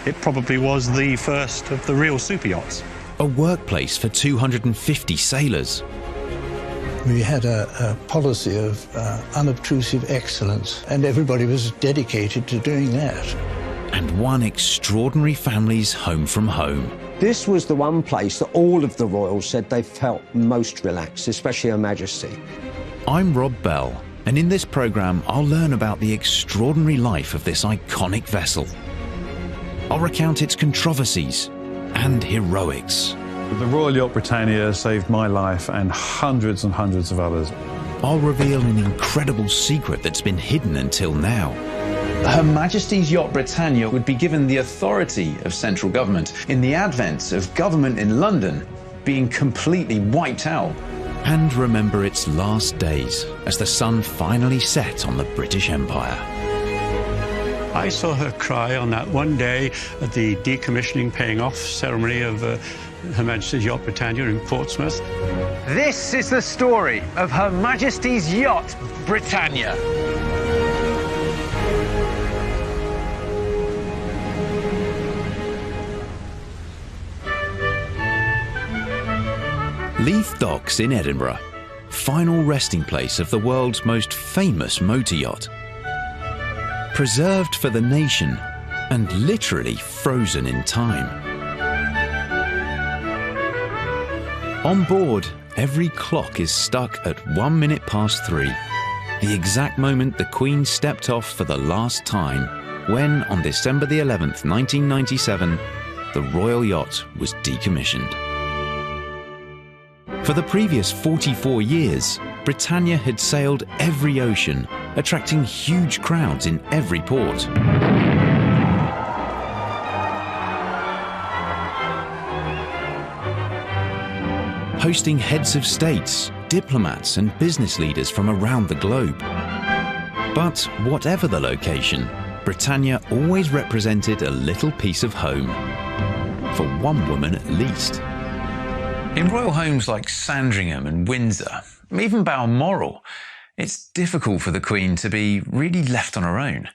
It probably was the first of the real super yachts. A workplace for 250 sailors. We had a policy of unobtrusive excellence, and everybody was dedicated to doing that. And one extraordinary family's home from home. This was the one place that all of the royals said they felt most relaxed, especially Her Majesty. I'm Rob Bell, and in this programme I'll learn about the extraordinary life of this iconic vessel. I'll recount its controversies and heroics. The Royal Yacht Britannia saved my life and hundreds of others. I'll reveal an incredible secret that's been hidden until now. Her Majesty's Yacht Britannia would be given the authority of central government in the advent of government in London being completely wiped out. And remember its last days as the sun finally set on the British Empire. I saw her cry on that one day at the decommissioning paying off ceremony of Her Majesty's Yacht Britannia in Portsmouth. This is the story of Her Majesty's Yacht Britannia. Leith Docks in Edinburgh, final resting place of the world's most famous motor yacht. Preserved for the nation and literally frozen in time. On board, every clock is stuck at 1 minute past 3, the exact moment the Queen stepped off for the last time, when on December the 11th, 1997, the Royal Yacht was decommissioned. For the previous 44 years, Britannia had sailed every ocean, attracting huge crowds in every port. Hosting heads of states, diplomats and business leaders from around the globe. But whatever the location, Britannia always represented a little piece of home. For one woman at least. In royal homes like Sandringham and Windsor, even Balmoral, it's difficult for the Queen to be really left on her own.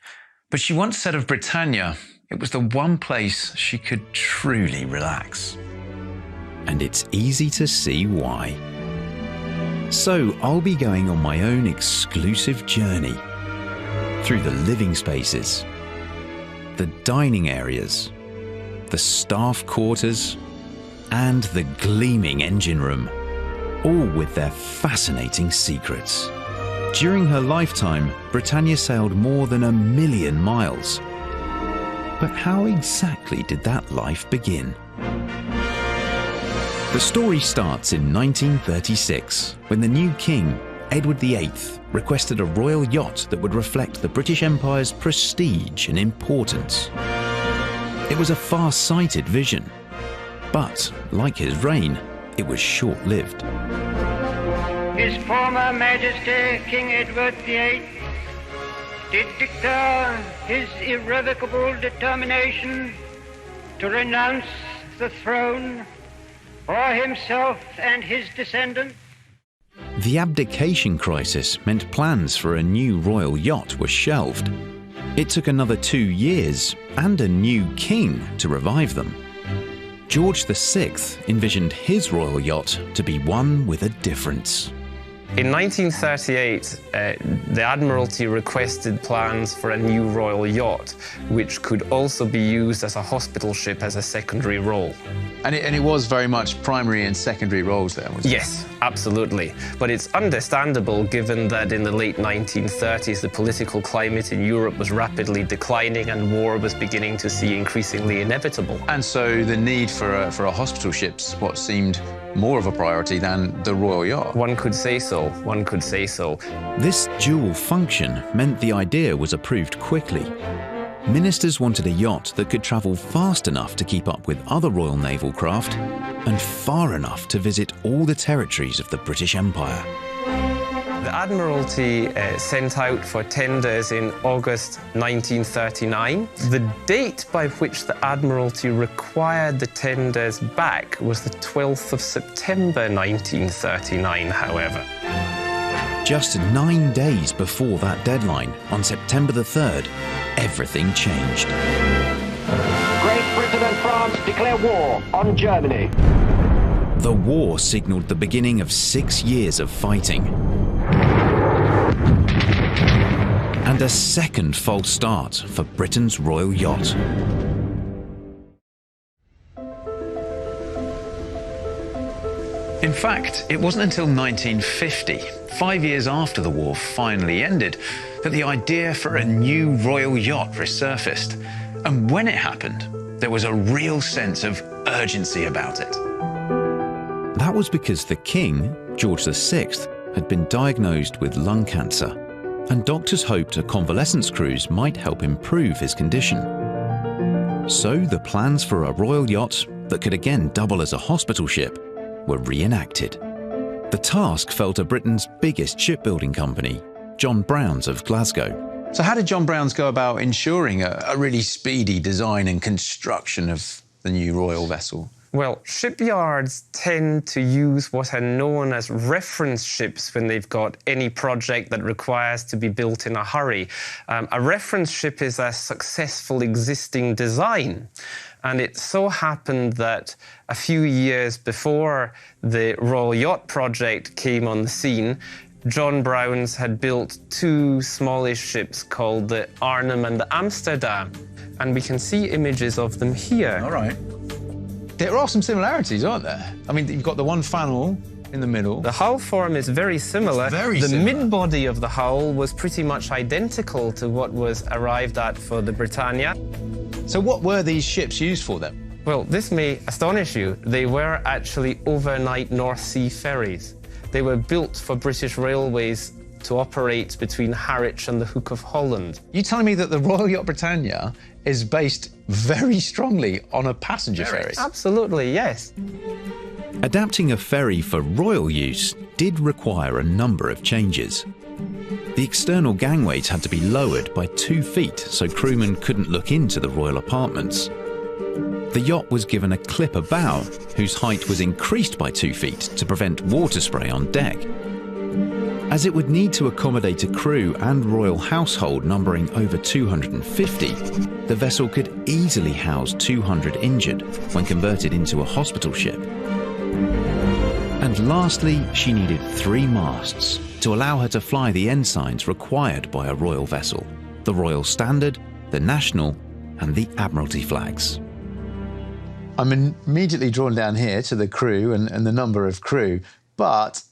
But she once said of Britannia, it was the one place she could truly relax. And it's easy to see why. So I'll be going on my own exclusive journey through the living spaces, the dining areas, the staff quarters, and the gleaming engine room, all with their fascinating secrets. During her lifetime, Britannia sailed more than 1 million miles. But how exactly did that life begin? The story starts in 1936, when the new king, Edward VIII, requested a royal yacht that would reflect the British Empire's prestige and importance. It was a far-sighted vision. But, like his reign, it was short-lived. His former Majesty, King Edward VIII, did declare his irrevocable determination to renounce the throne for himself and his descendants. The abdication crisis meant plans for a new royal yacht were shelved. It took another 2 years and a new king to revive them. George VI envisioned his royal yacht to be one with a difference. In 1938, the Admiralty requested plans for a new royal yacht, which could also be used as a hospital ship as a secondary role. And it was very much primary and secondary roles there, wasn't it? Yes, absolutely. But it's understandable given that in the late 1930s, the political climate in Europe was rapidly declining and war was beginning to seem increasingly inevitable. And so the need for a hospital ship's what seemed more of a priority than the royal yacht. One could say so. One could say so. This dual function meant the idea was approved quickly. Ministers wanted a yacht that could travel fast enough to keep up with other Royal Naval craft and far enough to visit all the territories of the British Empire. The Admiralty sent out for tenders in August 1939. The date by which the Admiralty required the tenders back was the 12th of September 1939, however. Just 9 days before that deadline, on September the 3rd, everything changed. France declare war on Germany. The war signalled the beginning of 6 years of fighting. And a second false start for Britain's royal yacht. In fact, it wasn't until 1950, 5 years after the war finally ended, that the idea for a new royal yacht resurfaced. And when it happened, there was a real sense of urgency about it. That was because the King, George VI, had been diagnosed with lung cancer, and doctors hoped a convalescence cruise might help improve his condition. So the plans for a royal yacht that could again double as a hospital ship were reenacted. The task fell to Britain's biggest shipbuilding company, John Browns of Glasgow. So how did John Browns go about ensuring a really speedy design and construction of the new royal vessel? Well, shipyards tend to use what are known as reference ships when they've got any project that requires to be built in a hurry. A reference ship is a successful existing design. And it so happened that a few years before the Royal Yacht project came on the scene, John Browns had built two smallish ships called the Arnhem and the Amsterdam. And we can see images of them here. All right. There are some similarities, aren't there? I mean, you've got the one funnel in the middle. The hull form is very similar. The mid-body of the hull was pretty much identical to what was arrived at for the Britannia. So what were these ships used for then? Well, this may astonish you. They were actually overnight North Sea ferries. They were built for British Railways to operate between Harwich and the Hook of Holland. You telling me that the Royal Yacht Britannia is based very strongly on a passenger ferry? Absolutely, yes. Adapting a ferry for royal use did require a number of changes. The external gangways had to be lowered by 2 feet so crewmen couldn't look into the royal apartments. The yacht was given a clipper bow, whose height was increased by 2 feet to prevent water spray on deck. As it would need to accommodate a crew and royal household numbering over 250, the vessel could easily house 200 injured when converted into a hospital ship. And lastly, she needed 3 masts to allow her to fly the ensigns required by a royal vessel: the Royal Standard, the National, and the Admiralty flags. I'm immediately drawn down here to the crew and the number of crew, but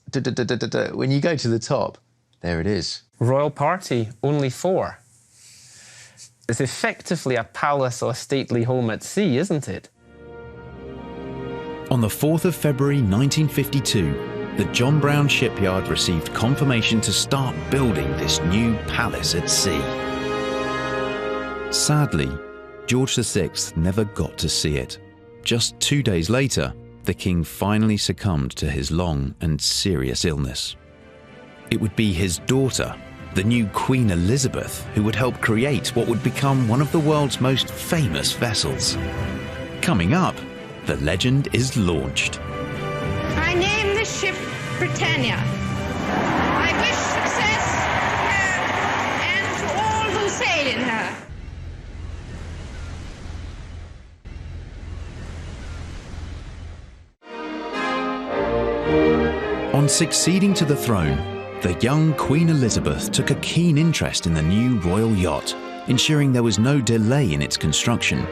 when you go to the top, there it is. Royal party, only 4. It's effectively a palace or stately home at sea, isn't it? On the 4th of February 1952, the John Brown shipyard received confirmation to start building this new palace at sea. Sadly, George VI never got to see it. Just 2 days later, the King finally succumbed to his long and serious illness. It would be his daughter, the new Queen Elizabeth, who would help create what would become one of the world's most famous vessels. Coming up, the legend is launched. I name the ship Britannia. I wish success to her and to all who sail in her. On succeeding to the throne, the young Queen Elizabeth took a keen interest in the new royal yacht, ensuring there was no delay in its construction.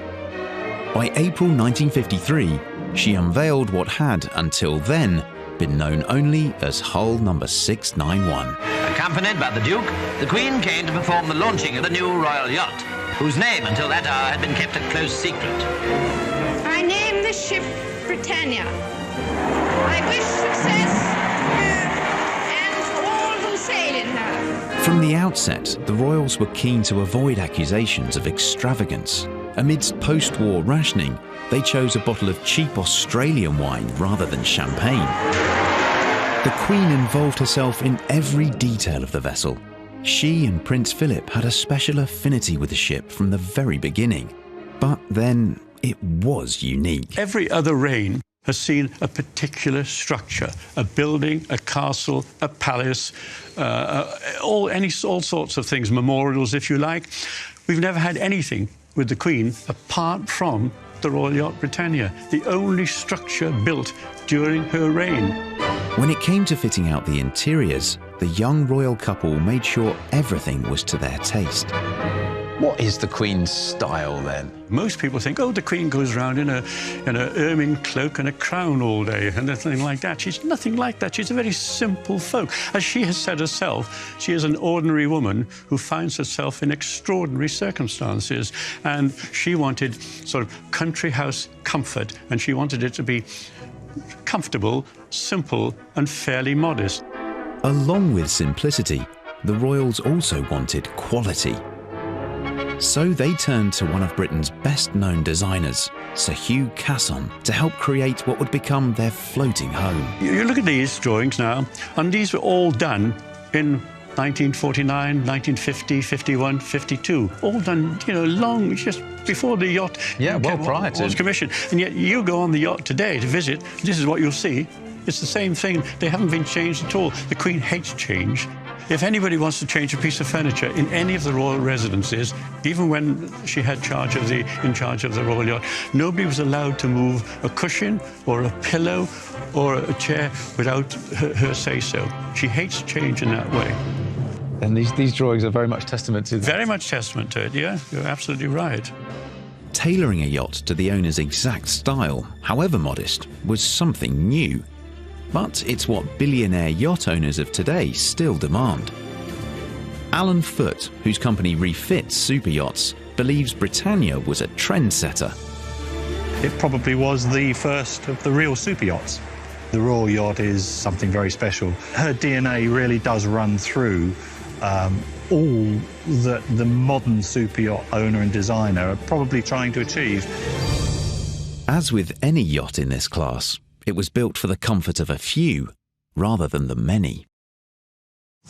By April 1953, she unveiled what had, until then, been known only as Hull number 691. Accompanied by the Duke, the Queen came to perform the launching of the new royal yacht, whose name until that hour had been kept a close secret. I name the ship Britannia. I wish success to her and to all who sail in her. From the outset, the royals were keen to avoid accusations of extravagance. Amidst post-war rationing, they chose a bottle of cheap Australian wine rather than champagne. The Queen involved herself in every detail of the vessel. She and Prince Philip had a special affinity with the ship from the very beginning. But then, it was unique. Every other reign has seen a particular structure, a building, a castle, a palace, all sorts of things, memorials, if you like. We've never had anything with the Queen apart from the Royal Yacht Britannia, the only structure built during her reign. When it came to fitting out the interiors, the young royal couple made sure everything was to their taste. What is the Queen's style then? Most people think, oh, the Queen goes around in a ermine cloak and a crown all day and nothing like that. She's nothing like that. She's a very simple folk. As she has said herself, she is an ordinary woman who finds herself in extraordinary circumstances. And she wanted sort of country house comfort, and she wanted it to be comfortable, simple, and fairly modest. Along with simplicity, the royals also wanted quality. So they turned to one of Britain's best-known designers, Sir Hugh Casson, to help create what would become their floating home. You look at these drawings now, and these were all done in 1949, 1950, 51, 52. All done, you know, long, just before the yacht prior to was commissioned. And yet you go on the yacht today to visit, this is what you'll see. It's the same thing. They haven't been changed at all. The Queen hates change. If anybody wants to change a piece of furniture in any of the royal residences, even when she had in charge of the royal yacht, nobody was allowed to move a cushion or a pillow or a chair without her say-so. She hates change in that way. And these drawings are very much testament to that. Very much testament to it, yeah. You're absolutely right. Tailoring a yacht to the owner's exact style, however modest, was something new. But it's what billionaire yacht owners of today still demand. Alan Foote, whose company refits super yachts, believes Britannia was a trendsetter. It probably was the first of the real super yachts. The Royal Yacht is something very special. Her DNA really does run through all that the modern super yacht owner and designer are probably trying to achieve. As with any yacht in this class, it was built for the comfort of a few rather than the many.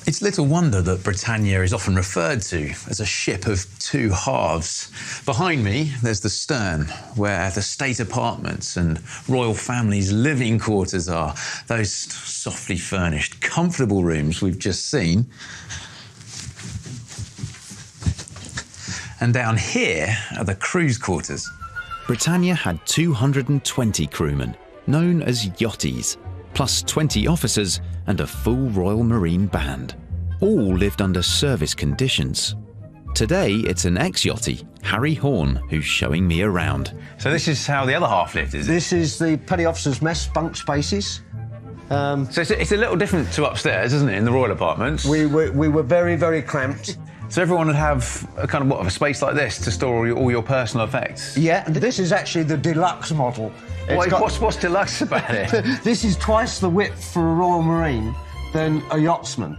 It's little wonder that Britannia is often referred to as a ship of two halves. Behind me, there's the stern, where the state apartments and royal families' living quarters are. Those softly furnished, comfortable rooms we've just seen. And down here are the cruise quarters. Britannia had 220 crewmen, known as yachties, plus 20 officers and a full Royal Marine band. All lived under service conditions. Today, it's an ex-yachtie, Harry Horn, who's showing me around. So this is how the other half lived, is it? This is the petty officers' mess bunk spaces. So it's a little different to upstairs, isn't it, in the royal apartments? We were very, very cramped. So everyone would have a kind of a space like this to store all your personal effects? Yeah, this is actually the deluxe model. What's deluxe about it? This is twice the width for a Royal Marine than a yachtsman.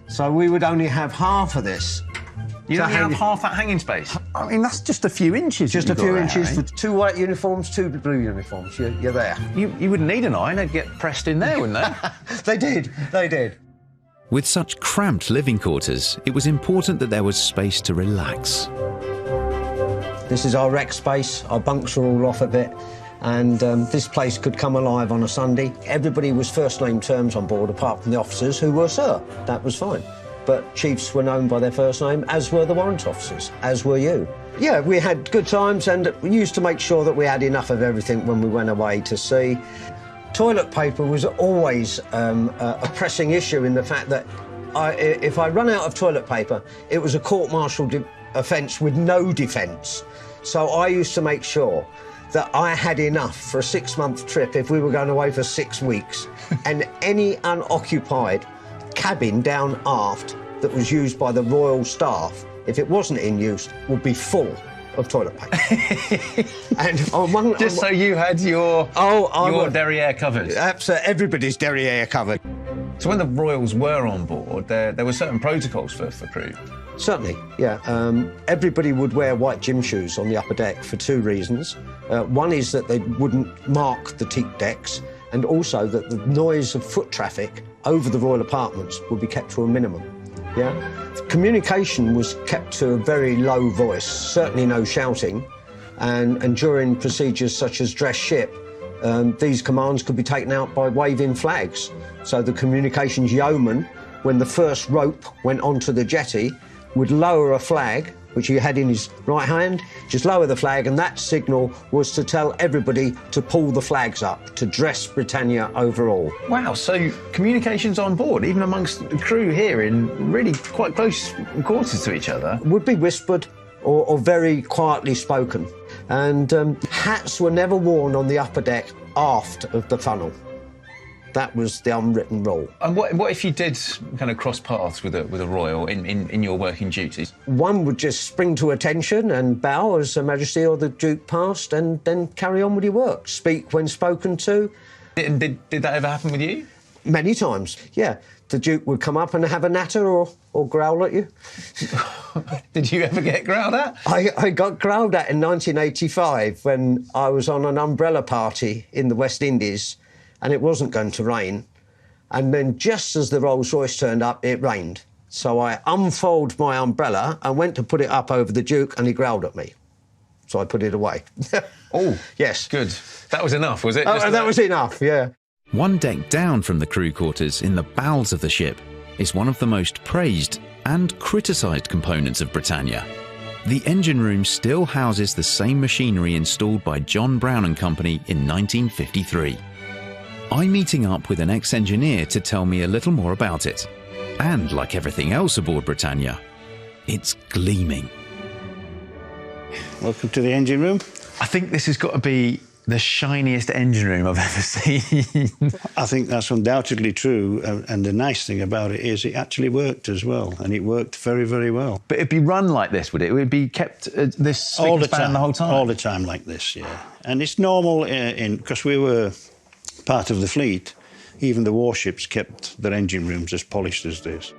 So we would only have half of this. You don't have half that hanging space? I mean, that's just a few inches. Just a few inches for 2 white uniforms, 2 blue uniforms. You're there. You wouldn't need an iron. They'd get pressed in there, wouldn't they? They did. With such cramped living quarters, it was important that there was space to relax. This is our rec space. Our bunks are all off a bit. And this place could come alive on a Sunday. Everybody was first-name terms on board, apart from the officers, who were Sir. That was fine. But chiefs were known by their first name, as were the warrant officers, as were you. Yeah, we had good times, and we used to make sure that we had enough of everything when we went away to sea. Toilet paper was always a pressing issue in the fact that if I run out of toilet paper, it was a court-martial offence with no defence. So I used to make sure that I had enough for a 6-month trip if we were going away for 6 weeks. And any unoccupied cabin down aft that was used by the royal staff, if it wasn't in use, would be full of toilet paper. And so you had your derrière covered? Absolutely, everybody's derrière covered. So when the royals were on board, there were certain protocols for crew? Certainly, yeah. Everybody would wear white gym shoes on the upper deck for 2 reasons. One is that they wouldn't mark the teak decks, and also that the noise of foot traffic over the royal apartments would be kept to a minimum. Yeah? Communication was kept to a very low voice, certainly no shouting, and during procedures such as dress ship, these commands could be taken out by waving flags. So the communications yeoman, when the first rope went onto the jetty, would lower a flag, which he had in his right hand, just lower the flag, and that signal was to tell everybody to pull the flags up, to dress Britannia overall. Wow, so communications on board, even amongst the crew here in really quite close quarters to each other? Would be whispered or very quietly spoken. And hats were never worn on the upper deck aft of the funnel. That was the unwritten rule. And what if you did kind of cross paths with a royal in your working duties? One would just spring to attention and bow as Her Majesty or the Duke passed, and then carry on with your work. Speak when spoken to. Did that ever happen with you? Many times, yeah. The Duke would come up and have a natter or growl at you. Did you ever get growled at? I got growled at in 1985 when I was on an umbrella party in the West Indies, and it wasn't going to rain. And then just as the Rolls-Royce turned up, it rained. So I unfolded my umbrella and went to put it up over the Duke, and he growled at me. So I put it away. Oh, yes. Good. That was enough, was it? Oh, that was enough, yeah. One deck down from the crew quarters in the bowels of the ship is one of the most praised and criticised components of Britannia. The engine room still houses the same machinery installed by John Brown and Company in 1953. I'm meeting up with an ex-engineer to tell me a little more about it. And like everything else aboard Britannia, it's gleaming. Welcome to the engine room. I think this has got to be the shiniest engine room I've ever seen. I think that's undoubtedly true, and the nice thing about it is it actually worked as well, and it worked very, very well. But it'd be run like this, would it? It would be kept this spick and span the whole time? All the time like this, yeah. And it's normal, because we were part of the fleet, even the warships kept their engine rooms as polished as this.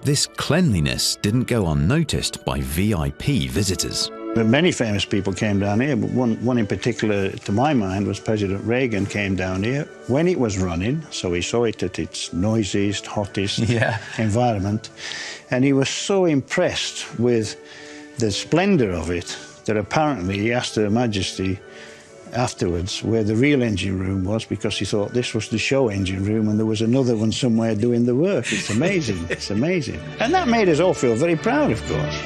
This cleanliness didn't go unnoticed by VIP visitors. Many famous people came down here, but one in particular, to my mind, was President Reagan came down here when it was running, so he saw it at its noisiest, hottest environment, and he was so impressed with the splendour of it that apparently he asked Her Majesty afterwards where the real engine room was, because he thought this was the show engine room and there was another one somewhere doing the work. It's amazing, it's amazing. And that made us all feel very proud, of course.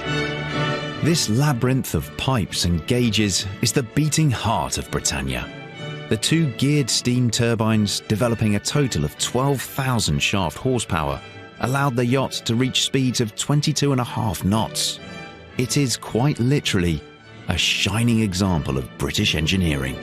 This labyrinth of pipes and gauges is the beating heart of Britannia. The two geared steam turbines, developing a total of 12,000 shaft horsepower, allowed the yacht to reach speeds of 22.5 knots. It is quite literally a shining example of British engineering.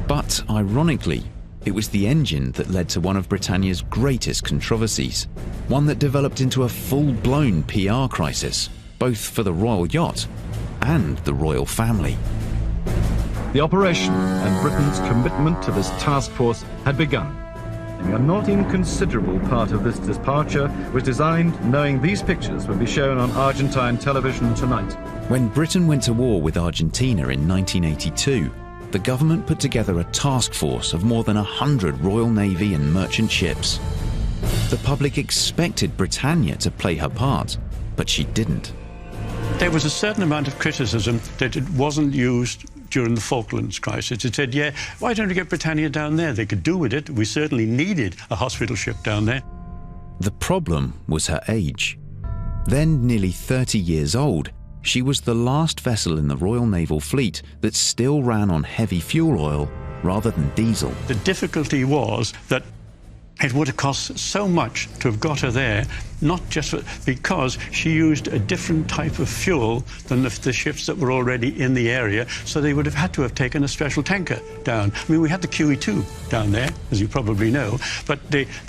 But ironically, it was the engine that led to one of Britannia's greatest controversies, one that developed into a full-blown PR crisis, both for the royal yacht and the royal family. The operation and Britain's commitment to this task force had begun. A not inconsiderable part of this departure was designed knowing these pictures would be shown on Argentine television tonight. When Britain went to war with Argentina in 1982, the government put together a task force of more than 100 Royal Navy and merchant ships. The public expected Britannia to play her part, but she didn't. There was a certain amount of criticism that it wasn't used during the Falklands crisis. It said, yeah, why don't you get Britannia down there? They could do with it. We certainly needed a hospital ship down there. The problem was her age. Then nearly 30 years old, she was the last vessel in the Royal Naval Fleet that still ran on heavy fuel oil rather than diesel. The difficulty was that it would have cost so much to have got her there, not just because she used a different type of fuel than the ships that were already in the area, so they would have had to have taken a special tanker down. I mean, we had the QE2 down there, as you probably know, but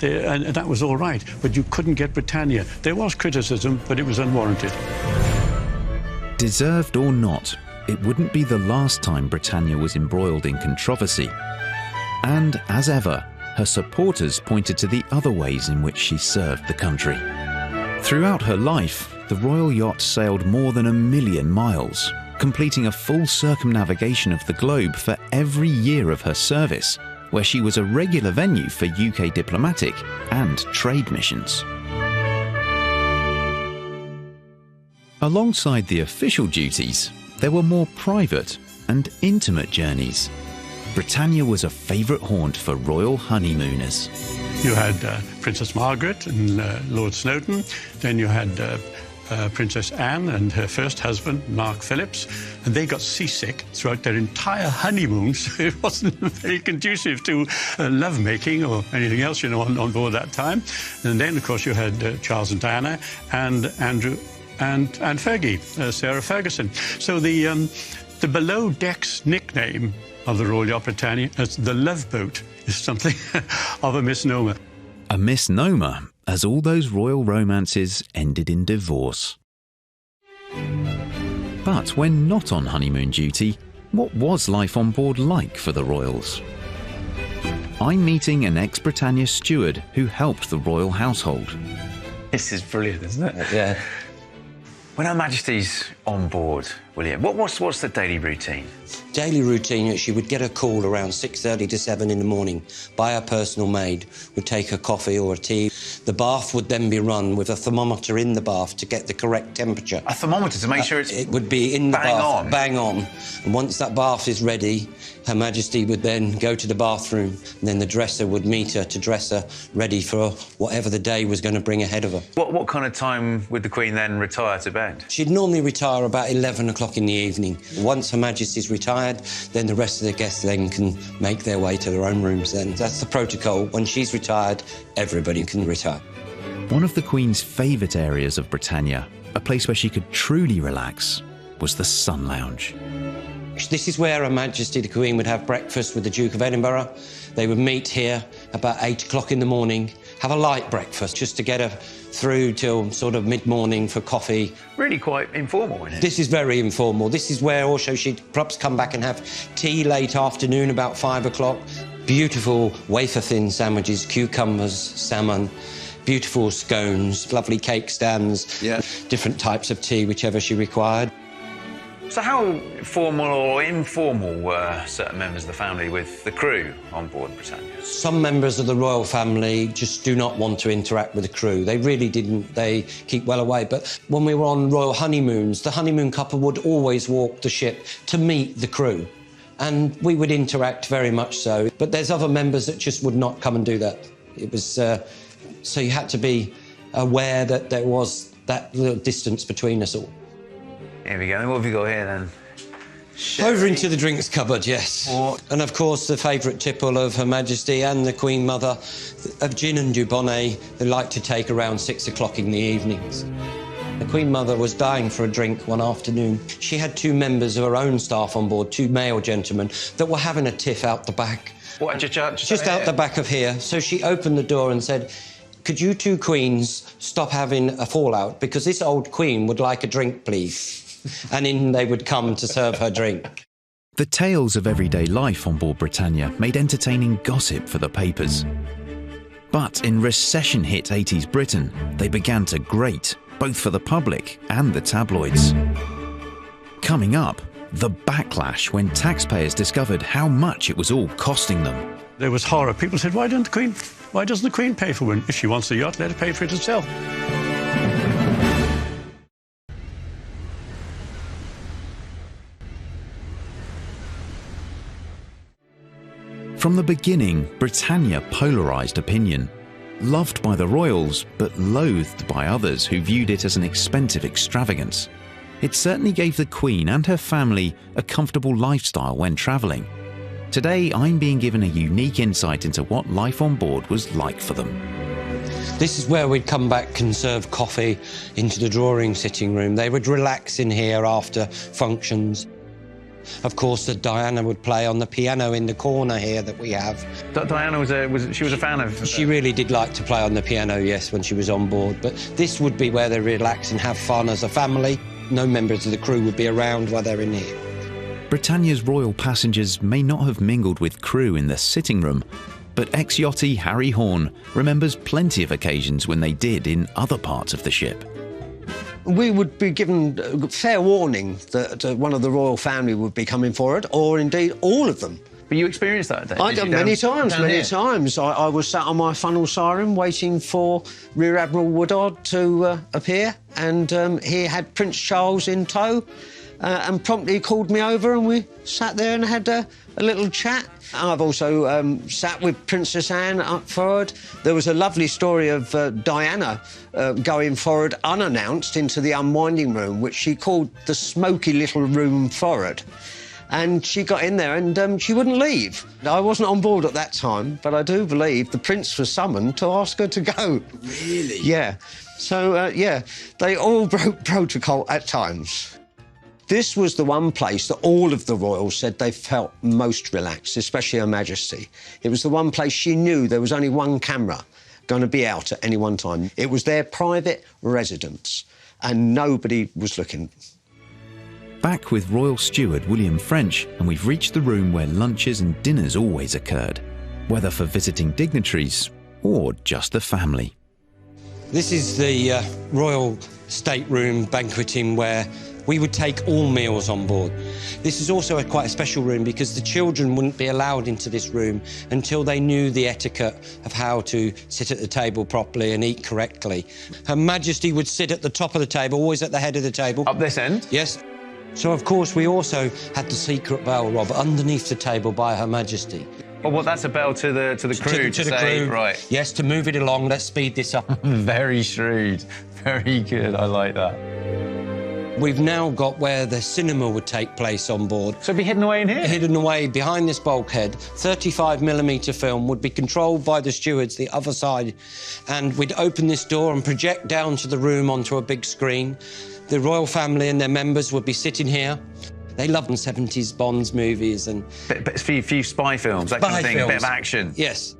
and that was all right, but you couldn't get Britannia. There was criticism, but it was unwarranted. Deserved or not, it wouldn't be the last time Britannia was embroiled in controversy. And as ever, her supporters pointed to the other ways in which she served the country. Throughout her life, the Royal Yacht sailed more than 1 million miles, completing a full circumnavigation of the globe for every year of her service, where she was a regular venue for UK diplomatic and trade missions. Alongside the official duties, there were more private and intimate journeys. Britannia was a favourite haunt for royal honeymooners. You had Princess Margaret and Lord Snowdon, then you had Princess Anne and her first husband, Mark Phillips, and they got seasick throughout their entire honeymoon, so it wasn't very conducive to lovemaking or anything else, you know, on board that time. And then, of course, you had Charles and Diana and Andrew and Fergie, Sarah Ferguson. So the below decks nickname of the Royal Yacht Britannia as the Love Boat is something of a misnomer. A misnomer, as all those royal romances ended in divorce. But when not on honeymoon duty, what was life on board like for the royals? I'm meeting an ex-Britannia steward who helped the royal household. This is brilliant, isn't it? Yeah. When Her Majesty's on board, William, what's the daily routine? Daily routine, she would get a call around 6:30 to 7 in the morning by her personal maid, would take her coffee or a tea. The bath would then be run with a thermometer in the bath to get the correct temperature. A thermometer to make sure it's It would be in the bang bath, on. bang on. And once that bath is ready, Her Majesty would then go to the bathroom, and then the dresser would meet her to dress her ready for whatever the day was going to bring ahead of her. What kind of time would the Queen then retire to bed? She'd normally retire about 11 o'clock in the evening. Once Her Majesty's retired, then the rest of the guests then can make their way to their own rooms then. That's the protocol. When she's retired, everybody can retire. One of the Queen's favourite areas of Britannia, a place where she could truly relax, was the Sun Lounge. This is where Her Majesty the Queen would have breakfast with the Duke of Edinburgh. They would meet here about 8 o'clock in the morning, have a light breakfast just to get her through till sort of mid-morning for coffee. Really quite informal, isn't it? This is very informal. This is where also she'd perhaps come back and have tea late afternoon, about 5 o'clock. Beautiful wafer-thin sandwiches, cucumbers, salmon, beautiful scones, lovely cake stands, different types of tea, whichever she required. So how formal or informal were certain members of the family with the crew on board Britannia? Some members of the royal family just do not want to interact with the crew. They really didn't. They keep well away. But when we were on royal honeymoons, the honeymoon couple would always walk the ship to meet the crew. And we would interact very much so. But there's other members that just would not come and do that. It was... so you had to be aware that there was that little distance between us all. Here we go. What have you got here, then? Over into the drinks cupboard, yes. And, of course, the favourite tipple of Her Majesty and the Queen Mother of gin and dubonnet they like to take around 6 o'clock in the evenings. The Queen Mother was dying for a drink one afternoon. She had 2 members of her own staff on board, 2 male gentlemen, that were having a tiff out the back. What, just out the back of here. So she opened the door and said, "Could you 2 queens stop having a fallout? Because this old queen would like a drink, please." And in they would come to serve her drink. The tales of everyday life on board Britannia made entertaining gossip for the papers. But in recession-hit 80s Britain, they began to grate, both for the public and the tabloids. Coming up, the backlash when taxpayers discovered how much it was all costing them. There was horror. People said, why doesn't the Queen pay for one? If she wants the yacht, let her pay for it herself. From the beginning, Britannia polarised opinion. Loved by the royals, but loathed by others who viewed it as an expensive extravagance. It certainly gave the Queen and her family a comfortable lifestyle when travelling. Today, I'm being given a unique insight into what life on board was like for them. This is where we'd come back and serve coffee into the drawing sitting room. They would relax in here after functions. Of course, Diana would play on the piano in the corner here that we have. Diana was a fan of... She really did like to play on the piano, yes, when she was on board. But this would be where they relax and have fun as a family. No members of the crew would be around while they're in here. Britannia's royal passengers may not have mingled with crew in the sitting room, but ex-yachty Harry Horn remembers plenty of occasions when they did in other parts of the ship. We would be given fair warning that one of the royal family would be coming for it, or indeed all of them. But you experienced that, Dave? I did many times. I was sat on my funnel siren waiting for Rear Admiral Woodard to appear, and he had Prince Charles in tow. and promptly called me over and we sat there and had a little chat. I've also sat with Princess Anne up forward. There was a lovely story of Diana going forward unannounced into the unwinding room, which she called the smoky little room forward. And she got in there and she wouldn't leave. I wasn't on board at that time, but I do believe the Prince was summoned to ask her to go. Really? Yeah. So, yeah, they all broke protocol at times. This was the one place that all of the royals said they felt most relaxed, especially Her Majesty. It was the one place she knew there was only one camera going to be out at any one time. It was their private residence, and nobody was looking. Back with Royal Steward William French, and we've reached the room where lunches and dinners always occurred, whether for visiting dignitaries or just the family. This is the royal stateroom banqueting where we would take all meals on board. This is also quite a special room because the children wouldn't be allowed into this room until they knew the etiquette of how to sit at the table properly and eat correctly. Her Majesty would sit at the top of the table, always at the head of the table. Up this end? Yes. So, of course, we also had the secret bell, Rob, underneath the table by Her Majesty. Oh, well, that's a bell to the crew to the say, crew. right. Yes, to move it along, let's speed this up. Very shrewd. Very good, I like that. We've now got where the cinema would take place on board. So it'd be hidden away in here? Hidden away behind this bulkhead. 35mm film would be controlled by the stewards the other side, and we'd open this door and project down to the room onto a big screen. The royal family and their members would be sitting here. They loved 70s Bonds movies and... But few spy films, that kind of thing, a bit of action. Yes.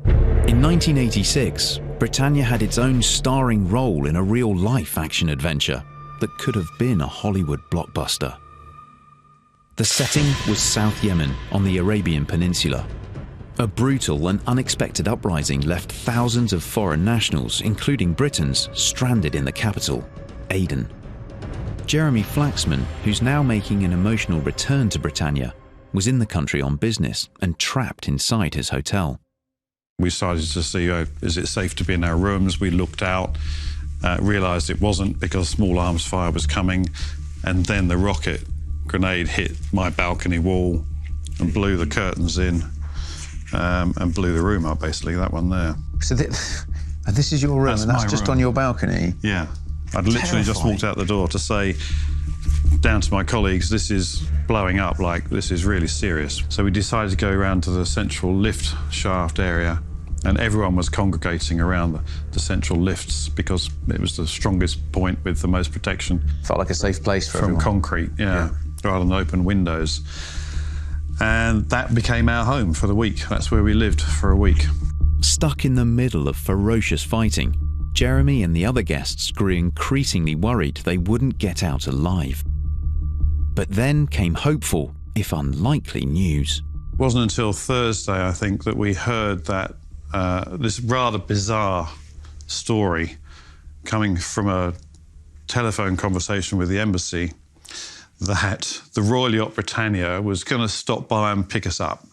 In 1986, Britannia had its own starring role in a real-life action adventure that could have been a Hollywood blockbuster. The setting was South Yemen on the Arabian Peninsula. A brutal and unexpected uprising left thousands of foreign nationals, including Britons, stranded in the capital, Aden. Jeremy Flaxman, who's now making an emotional return to Britannia, was in the country on business and trapped inside his hotel. We started to see, is it safe to be in our rooms? We looked out, realised it wasn't because small arms fire was coming, and then the rocket grenade hit my balcony wall and blew the curtains in and blew the room up, basically, that one there. So this is your room, and that's just on your balcony? Yeah. I'd literally just walked out the door to say down to my colleagues, this is blowing up, like, this is really serious. So we decided to go around to the central lift shaft area, and everyone was congregating around the central lifts because it was the strongest point with the most protection. Felt like a safe place for from everyone. Concrete, yeah, rather than open windows. And that became our home for the week. That's where we lived for a week. Stuck in the middle of ferocious fighting, Jeremy and the other guests grew increasingly worried they wouldn't get out alive. But then came hopeful, if unlikely, news. It wasn't until Thursday, I think, that we heard that this rather bizarre story coming from a telephone conversation with the embassy that the Royal Yacht Britannia was going to stop by and pick us up.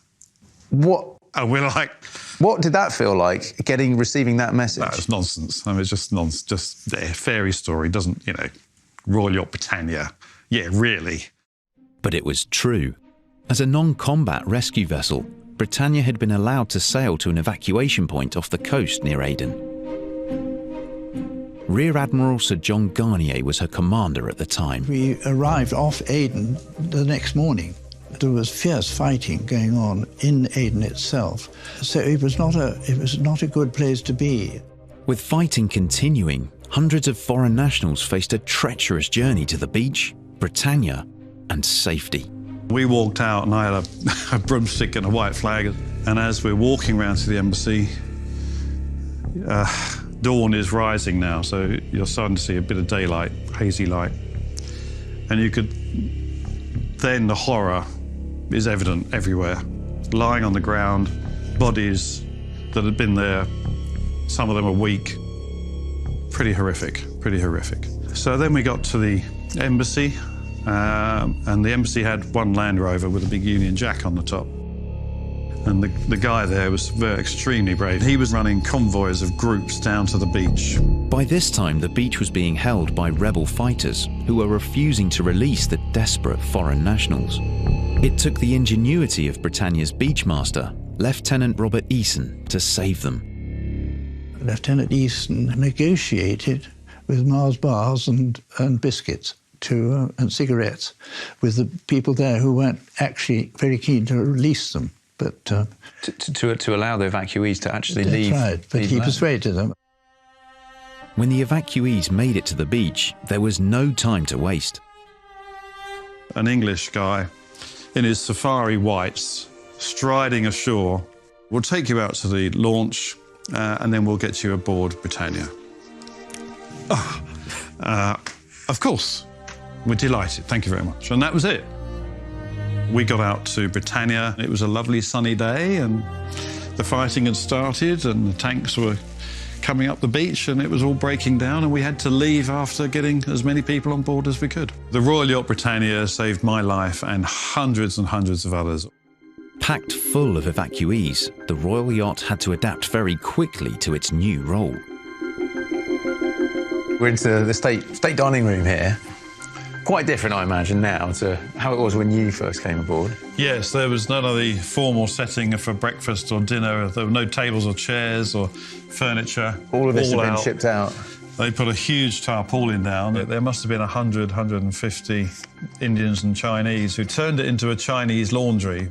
What? And we're like... What did that feel like, receiving that message? That was nonsense. I mean, it's just nonsense, just a fairy story. Doesn't, Royal Yacht Britannia. Yeah, really. But it was true. As a non-combat rescue vessel, Britannia had been allowed to sail to an evacuation point off the coast near Aden. Rear Admiral Sir John Garnier was her commander at the time. We arrived off Aden the next morning. There was fierce fighting going on in Aden itself, so it was not a good place to be. With fighting continuing, hundreds of foreign nationals faced a treacherous journey to the beach, Britannia, and safety. We walked out and I had a broomstick and a white flag, and as we're walking around to the embassy, dawn is rising now, so you're starting to see a bit of daylight, hazy light, and you could... Then the horror is evident everywhere. Lying on the ground, bodies that had been there, some of them a week. Pretty horrific, pretty horrific. So then we got to the embassy, and the embassy had one Land Rover with a big Union Jack on the top. And the guy there was extremely brave. He was running convoys of groups down to the beach. By this time, the beach was being held by rebel fighters who were refusing to release the desperate foreign nationals. It took the ingenuity of Britannia's beachmaster, Lieutenant Robert Eason, to save them. Lieutenant Eason negotiated with Mars bars and biscuits and cigarettes with the people there who weren't actually very keen to release them. But to allow the evacuees to actually leave. Right, but he persuaded them. When the evacuees made it to the beach, there was no time to waste. An English guy in his safari whites, striding ashore, will take you out to the launch and then we'll get you aboard Britannia. Of course, we're delighted, thank you very much. And that was it. We got out to Britannia. It was a lovely sunny day and the fighting had started and the tanks were coming up the beach and it was all breaking down and we had to leave after getting as many people on board as we could. The Royal Yacht Britannia saved my life and hundreds of others. Packed full of evacuees, the Royal Yacht had to adapt very quickly to its new role. We're into the state dining room here. Quite different, I imagine, now to how it was when you first came aboard. Yes, there was none of the formal setting for breakfast or dinner. There were no tables or chairs or furniture. All of this had been shipped out. They put a huge tarpaulin down. There must have been 100, 150 Indians and Chinese who turned it into a Chinese laundry.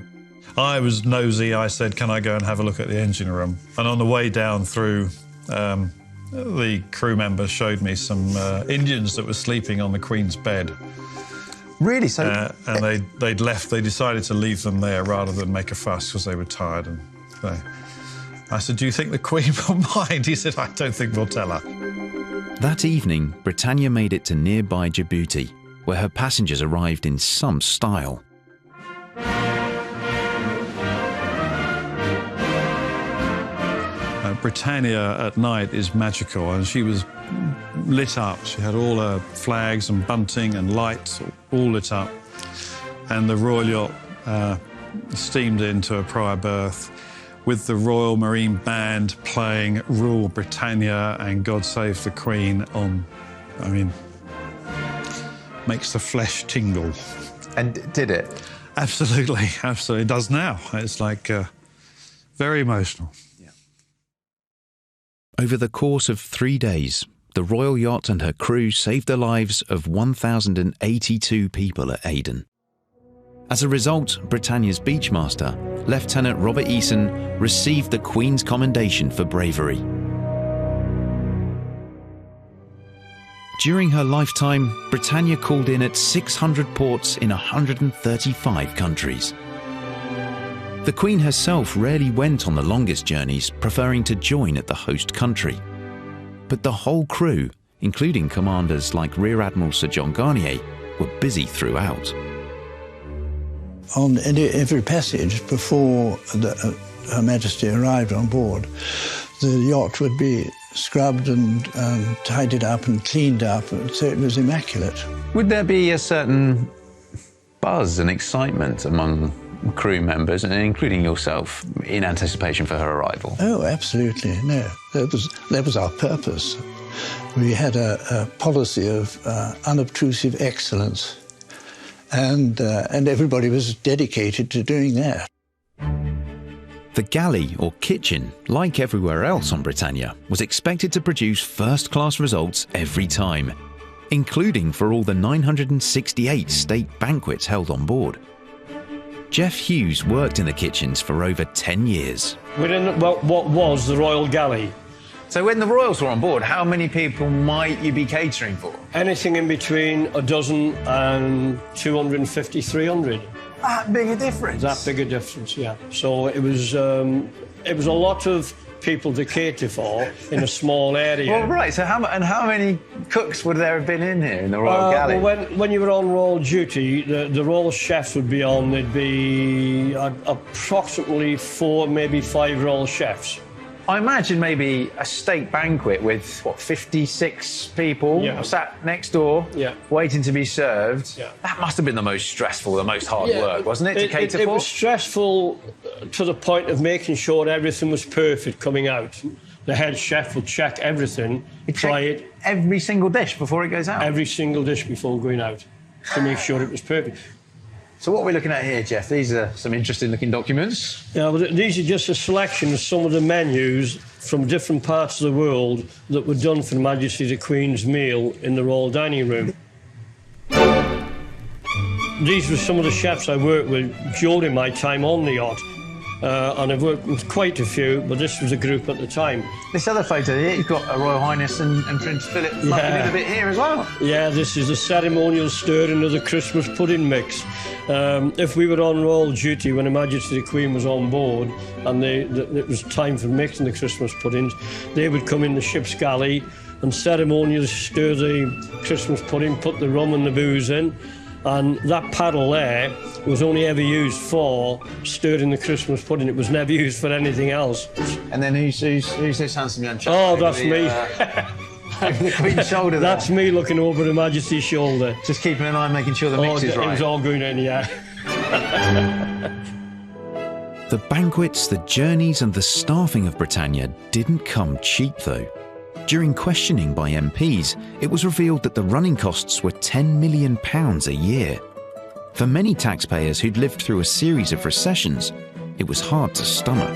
I was nosy. I said, can I go and have a look at the engine room? And on the way down through, the crew members showed me some Indians that were sleeping on the Queen's bed. Really? So and they'd left. They decided to leave them there rather than make a fuss because they were tired. And I said, do you think the Queen will mind? He said, I don't think we'll tell her. That evening, Britannia made it to nearby Djibouti, where her passengers arrived in some style. Britannia at night is magical, and she was lit up. She had all her flags and bunting and lights all lit up. And the Royal Yacht steamed into a prior berth with the Royal Marine Band playing Rule Britannia and God Save the Queen on, I mean, makes the flesh tingle. And did it? Absolutely, absolutely. It does now. It's like very emotional. Over the course of 3 days, the Royal Yacht and her crew saved the lives of 1,082 people at Aden. As a result, Britannia's beachmaster, Lieutenant Robert Eason, received the Queen's Commendation for bravery. During her lifetime, Britannia called in at 600 ports in 135 countries. The Queen herself rarely went on the longest journeys, preferring to join at the host country. But the whole crew, including commanders like Rear Admiral Sir John Garnier, were busy throughout. On every passage before Her Majesty arrived on board, the yacht would be scrubbed and tidied up and cleaned up, so it was immaculate. Would there be a certain buzz and excitement among crew members, and including yourself, in anticipation for her arrival? Oh, absolutely, no. That was our purpose. We had a policy of unobtrusive excellence, and everybody was dedicated to doing that. The galley, or kitchen, like everywhere else on Britannia, was expected to produce first-class results every time, including for all the 968 state banquets held on board. Jeff Hughes worked in the kitchens for over 10 years. We're in what was the Royal Galley. So when the Royals were on board, how many people might you be catering for? Anything in between a dozen and 250, 300. That big a difference? That big a difference, yeah. So it was a lot of people to cater for in a small area. Well, right, so how many cooks would there have been in here in the Royal Galley? Well, when you were on royal duty, the royal chefs would be on. There'd be approximately 4, maybe 5 royal chefs. I imagine maybe a state banquet with, what, 56 people sat next door waiting to be served. Yeah. That must have been the most stressful, the most hard work, wasn't it, to cater for? It was stressful to the point of making sure everything was perfect coming out. The head chef would check everything, try it. Every single dish before it goes out? Every single dish before going out, to make sure it was perfect. So what are we looking at here, Jeff? These are some interesting-looking documents. Yeah, but these are just a selection of some of the menus from different parts of the world that were done for Her Majesty the Queen's meal in the Royal Dining Room. These were some of the chefs I worked with during my time on the yacht. And I've worked with quite a few, but this was a group at the time. This other photo here, you've got Her Royal Highness and Prince Philip mucking in a bit here as well. Yeah, this is the ceremonial stirring of the Christmas pudding mix. If we were on royal duty when Her Majesty the Queen was on board and it was time for mixing the Christmas puddings, they would come in the ship's galley and ceremonially stir the Christmas pudding, put the rum and the booze in, and that paddle there was only ever used for stirring the Christmas pudding. It was never used for anything else. And then who's this handsome young chap? Oh, that's me. Over the Queen's shoulder there. That's me looking over Her Majesty's shoulder. Just keeping an eye, making sure the mix is right. It was all going in, yeah. The banquets, the journeys and the staffing of Britannia didn't come cheap though. During questioning by MPs, it was revealed that the running costs were £10 million a year. For many taxpayers who'd lived through a series of recessions, it was hard to stomach.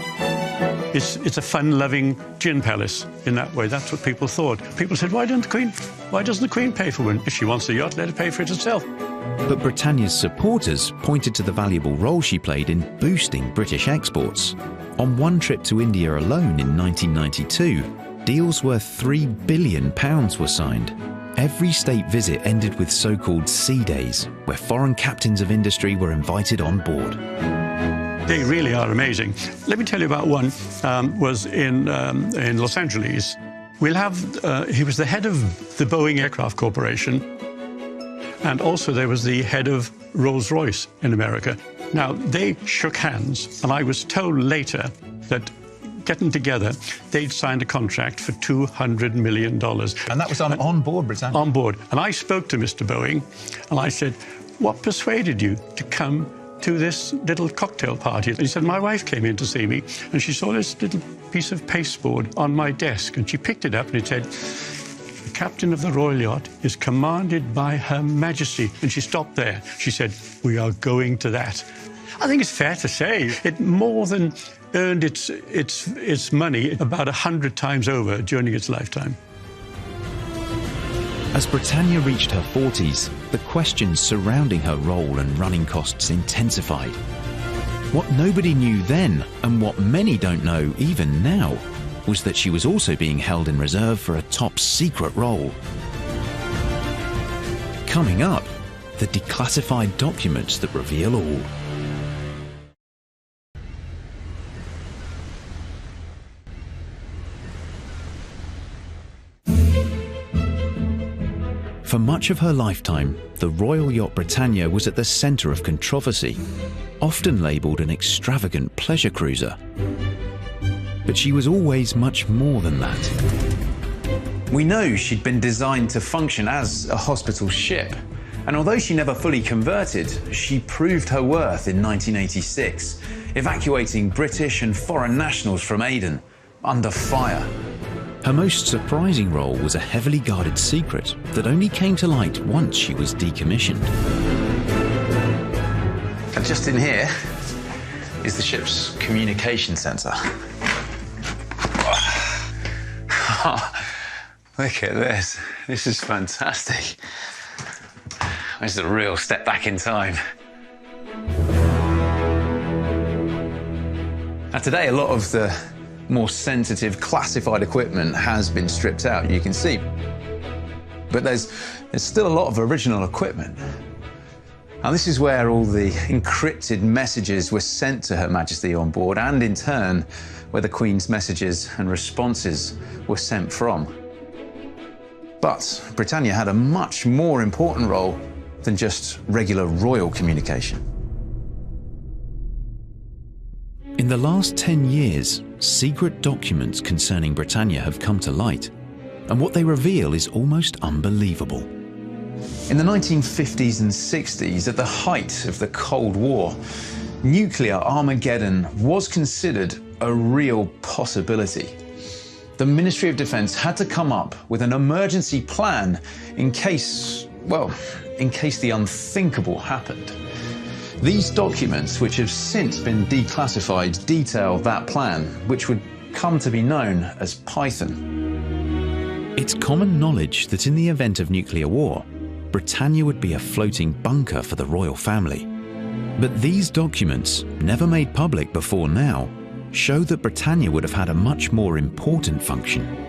It's a fun-loving gin palace in that way. That's what people thought. People said, why doesn't the Queen pay for one? If she wants a yacht, let her pay for it herself. But Britannia's supporters pointed to the valuable role she played in boosting British exports. On one trip to India alone in 1992, deals worth £3 billion were signed. Every state visit ended with so-called sea days, where foreign captains of industry were invited on board. They really are amazing. Let me tell you about one. Was in Los Angeles. He was the head of the Boeing Aircraft Corporation, and also there was the head of Rolls-Royce in America. Now, they shook hands, and I was told later that getting together, they'd signed a contract for $200 million. And that was on board Britannia? On board. And I spoke to Mr. Boeing, and I said, what persuaded you to come to this little cocktail party? And he said, my wife came in to see me, and she saw this little piece of pasteboard on my desk, and she picked it up, and it said, the captain of the Royal Yacht is commanded by Her Majesty. And she stopped there. She said, we are going to that. I think it's fair to say it more than earned its money about 100 times over during its lifetime. As Britannia reached her 40s, the questions surrounding her role and running costs intensified. What nobody knew then, and what many don't know even now, was that she was also being held in reserve for a top-secret role. Coming up, the declassified documents that reveal all. For much of her lifetime, the Royal Yacht Britannia was at the centre of controversy, often labelled an extravagant pleasure cruiser. But she was always much more than that. We know she'd been designed to function as a hospital ship, and although she never fully converted, she proved her worth in 1986, evacuating British and foreign nationals from Aden under fire. Her most surprising role was a heavily guarded secret that only came to light once she was decommissioned. And just in here is the ship's communication centre. Look at this. This is fantastic. This is a real step back in time. Now today, a lot of the more sensitive, classified equipment has been stripped out, you can see. But there's still a lot of original equipment. Now this is where all the encrypted messages were sent to Her Majesty on board, and in turn, where the Queen's messages and responses were sent from. But Britannia had a much more important role than just regular royal communication. In the last 10 years, secret documents concerning Britannia have come to light, and what they reveal is almost unbelievable. In the 1950s and 60s, at the height of the Cold War, nuclear Armageddon was considered a real possibility. The Ministry of Defense had to come up with an emergency plan in case the unthinkable happened. These documents, which have since been declassified, detail that plan, which would come to be known as Python. It's common knowledge that in the event of nuclear war, Britannia would be a floating bunker for the royal family. But these documents, never made public before now, show that Britannia would have had a much more important function.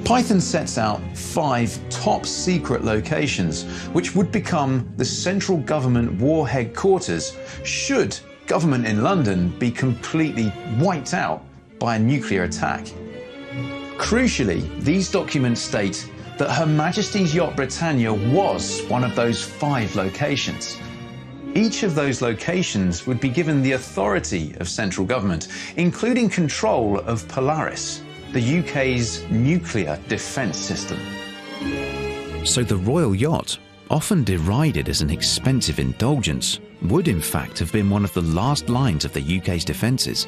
Python sets out 5 top-secret locations which would become the central government war headquarters should government in London be completely wiped out by a nuclear attack. Crucially, these documents state that Her Majesty's Yacht Britannia was one of those 5 locations. Each of those locations would be given the authority of central government, including control of Polaris, the UK's nuclear defence system. So the royal yacht, often derided as an expensive indulgence, would in fact have been one of the last lines of the UK's defences,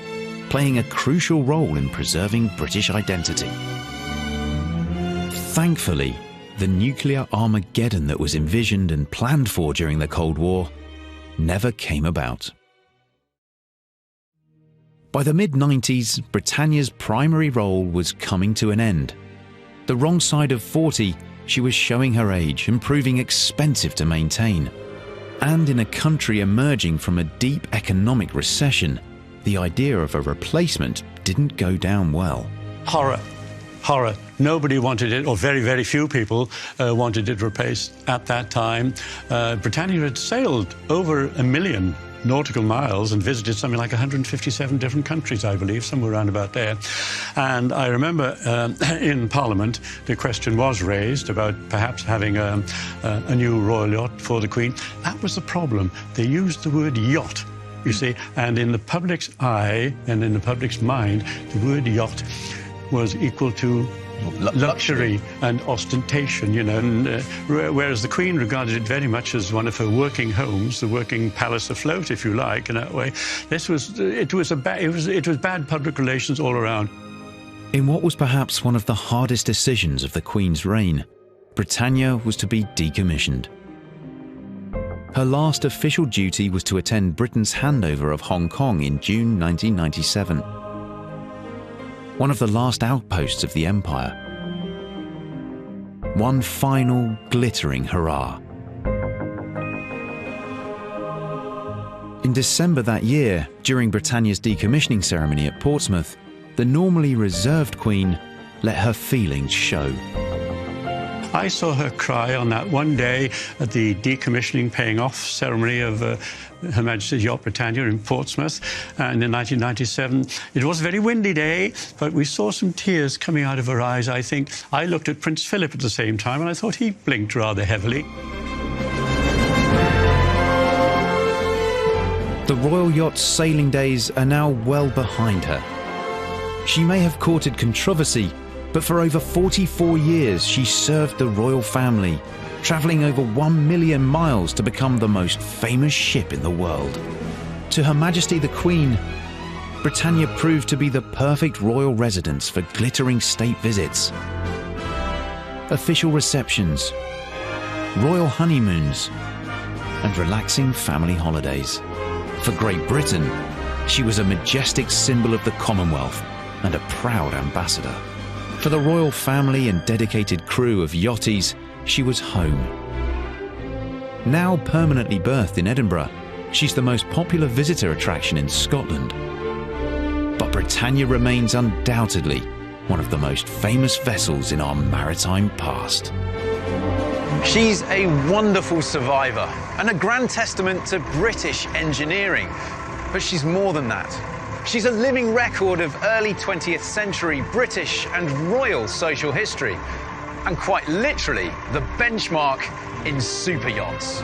playing a crucial role in preserving British identity. Thankfully, the nuclear Armageddon that was envisioned and planned for during the Cold War never came about. By the mid-90s, Britannia's primary role was coming to an end. The wrong side of 40, she was showing her age and proving expensive to maintain. And in a country emerging from a deep economic recession, the idea of a replacement didn't go down well. Horror. Nobody wanted it, or very, very few people wanted it replaced at that time. Britannia had sailed over 1 million nautical miles and visited something like 157 different countries, I believe, somewhere around about there. And I remember in Parliament, the question was raised about perhaps having a new royal yacht for the Queen. That was the problem. They used the word yacht, you see, and in the public's eye and in the public's mind, the word yacht was equal to luxury and ostentation, you know, and, whereas the Queen regarded it very much as one of her working homes, the working palace afloat, if you like, in that way. It was bad public relations all around. In what was perhaps one of the hardest decisions of the Queen's reign, Britannia was to be decommissioned. Her last official duty was to attend Britain's handover of Hong Kong in June 1997. One of the last outposts of the Empire. One final glittering hurrah. In December that year, during Britannia's decommissioning ceremony at Portsmouth, the normally reserved Queen let her feelings show. I saw her cry on that one day at the decommissioning paying off ceremony of Her Majesty's Yacht Britannia in Portsmouth and in 1997. It was a very windy day, but we saw some tears coming out of her eyes, I think. I looked at Prince Philip at the same time and I thought he blinked rather heavily. The royal yacht's sailing days are now well behind her. She may have courted controversy, but for over 44 years she served the royal family, travelling over 1 million miles to become the most famous ship in the world. To Her Majesty the Queen, Britannia proved to be the perfect royal residence for glittering state visits, official receptions, royal honeymoons, and relaxing family holidays. For Great Britain, she was a majestic symbol of the Commonwealth and a proud ambassador. For the royal family and dedicated crew of yachties, she was home. Now permanently berthed in Edinburgh, she's the most popular visitor attraction in Scotland. But Britannia remains undoubtedly one of the most famous vessels in our maritime past. She's a wonderful survivor and a grand testament to British engineering. But she's more than that. She's a living record of early 20th century British and royal social history, and quite literally the benchmark in super yachts.